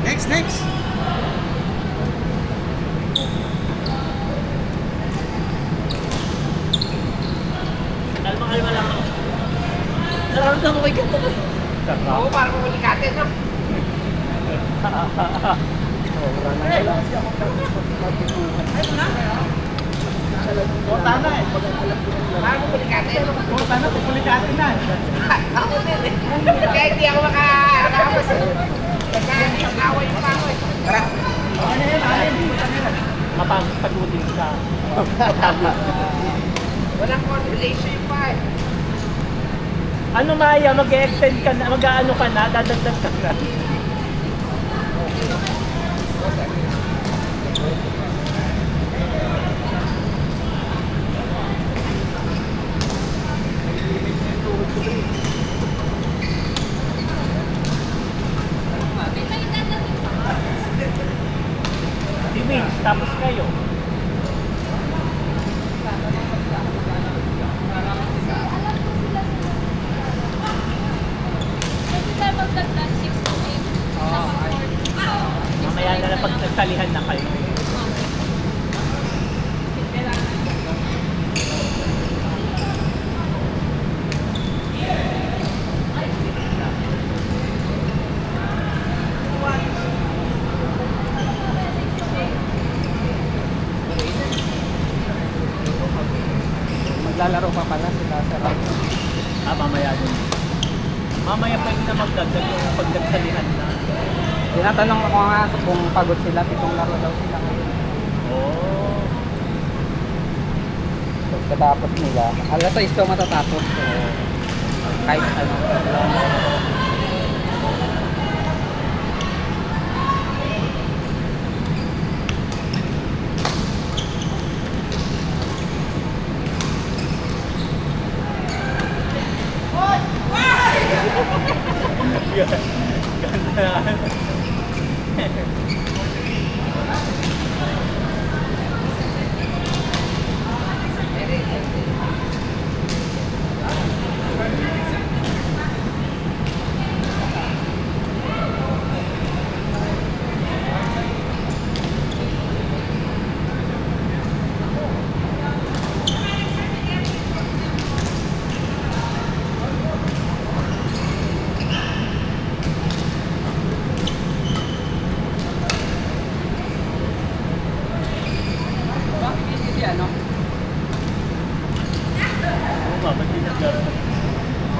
Next. Kalma lang. Nararamdaman ko yung gato ko. Oo, parang mamalikatin, no? Bota na eh. Parang mamalikatin. Bota na, pupuligatin na. Ako din eh. Kaya hindi ako makakabas eh. Nag-away pa ako eh. Tara. Ano yan? Mapagpagutin sa... Walang correlation pa eh. Ano Maya, mag-extend ka na, mag-ano ka na, dadagdag ka na. Si Vince, tapos kayo. Mamaya na lang pag nagsalihan na kayo. Maglalaro pa pala sila sa round. Mamaya din. Mamaya pwede na magdagdag yung pag nagsalihan na. Tinatanong ako nga kung pagod sila, 7 laro daw sila ngayon. Oh. Pagkatapos nila, alas 6 daw matatapos. So, kahit ano. Ganda. Si ano? Oo ba, ba't di naglaro?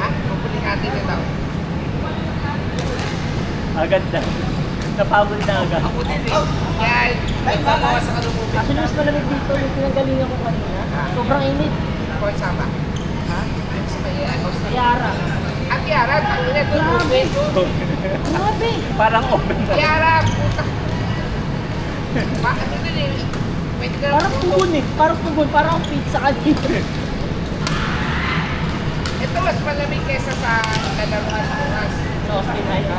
Ha? Mamalikatin na daw. Agad na. Napagod na agad. Ako din eh. Kaya, nagbabawas ako ng movie. Actually, mas malamig dito yung pinanggalingan ko kanina. Sobrang init. Ako sama. Ha? Sa may Australia. Yara. At Yara, ang ina doon movie. Grabe. Parang open na. Yara, puta. Bakit doon eh? Pwede ka Parang tugon eh. Parang tugon. Parang ang pizza kanina. Ito mas malamig kesa sa lalaruan bukas. Sa Austin High.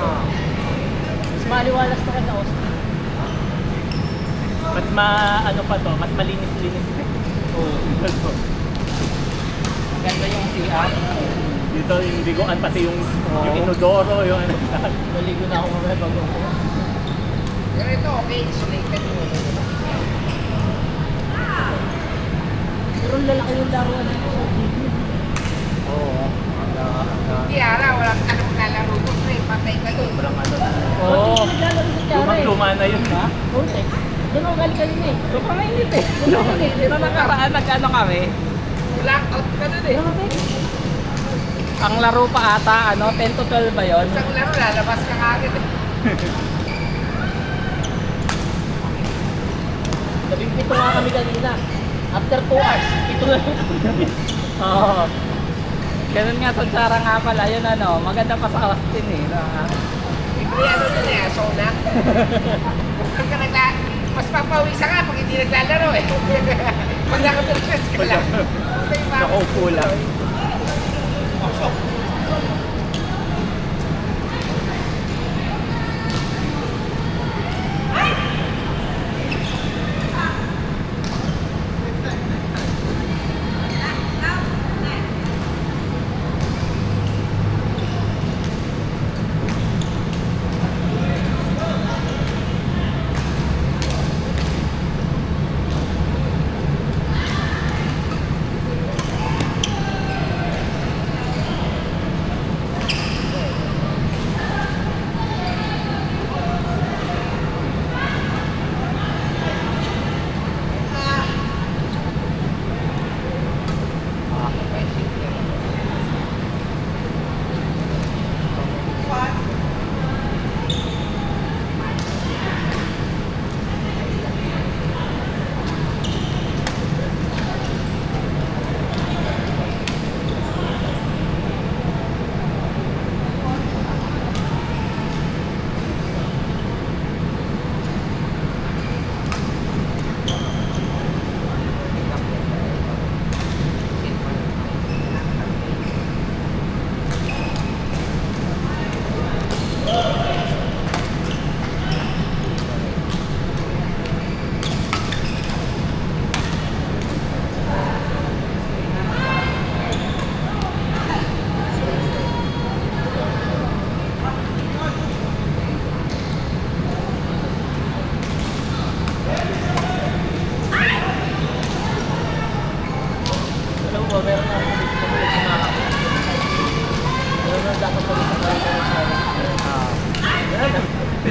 Mas maliwalas na ka sa Austin. Mas ano pa to, mas malinis-linis. Oo. Ganda yung CR. Dito yung biguan, pati yung inodoro, yung ano. Naligo na ako mamaya bago ko. Pero ito okay, insulated mo. Pero lalaki yung laruan dito sa TV. Oo. Yara, walang anong lalaro ko. Patay ka doon. Sobrang ano. Oo. Naglalaro sa Tiara eh. Lumang-luma na yun. Ha? Putek. Doon ako galing kanina eh. Sobrang mainit eh. Nung nakaraan nag-ano kami, Blackout ka doon eh. ang laro pa ata, 10 to 12 ba yun? Isang laro, lalabas ka agad eh. Labing pito nga kami kanina. After 2 hours, pito lang. Oo. Ganun nga Tsara nga pala, yun maganda pa sa Austin eh. Libre ano doon eh, sauna. Mas papawisan ka pag hindi naglalaro eh. Pag nakapilpes ka lang. Nakaupo lang.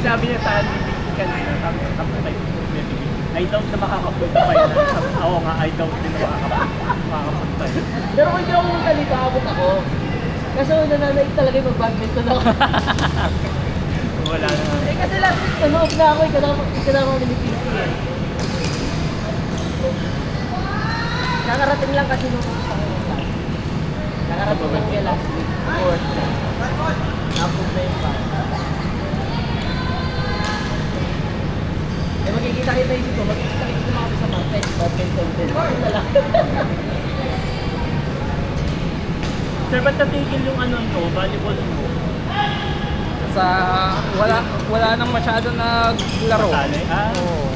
sinabi niya sa akin, kanina, sabi niya, I doubt na makakapunta pa yun. Sabi ko, oo nga, I doubt din na makakapunta yun. Pero kung hindi ako magkalito, abot ako. Kasi nananaig talaga yung mag-badminton ako. Wala na. Eh kasi last week, nanood na ako, ikanama ni PC eh. Nakarating lang kasi nung nakarating lang kaya last week. Work na. Napog na yung pan. Eh magkikita-kita isip ko, magkikita-kita naman kami sa market. Badminton din. Wala lang. Sir, ba't natigil yung ano nyo, volleyball mo? Sa wala nang masyado naglaro. Matali? Ah, Oo.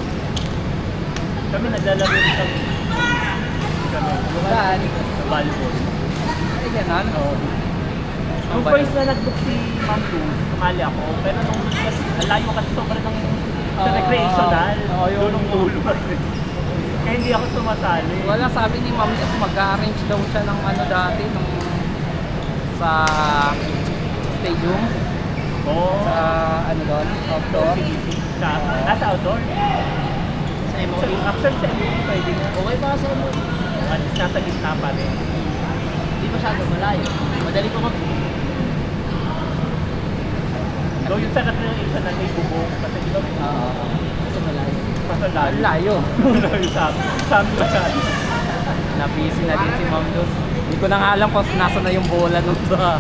kami naglalaro rin kami. Saan? Sa volleyball. Ay, ganun. Oo. Nung first na nag-book si Ma'am Luz, sumali ako. Pero nung kasi, alayo kasi sobrang ng sa recreational. Oo, yung- Doon ang ulo kasi. Kaya hindi ako sumasali. Wala, sabi ni Ma'am Jess, mag-arrange daw siya ng ano dati, nung sa stadium, Oo. sa ano doon, outdoor. Nasa outdoor? Sa MOE. Actually sa MOE pwede nga. Okay pa sa MOE. At nasa gitna pa rin. Hindi masyado malayo. Madali ko mag... So yung sa recreation na may bubong, kasi di ba may Kasi malayo. pasalayo. Layo. Layo sa amin masyado. Na busy na din si Ma'am Luz. Hindi ko na nga alam kung nasa na yung bola nun sa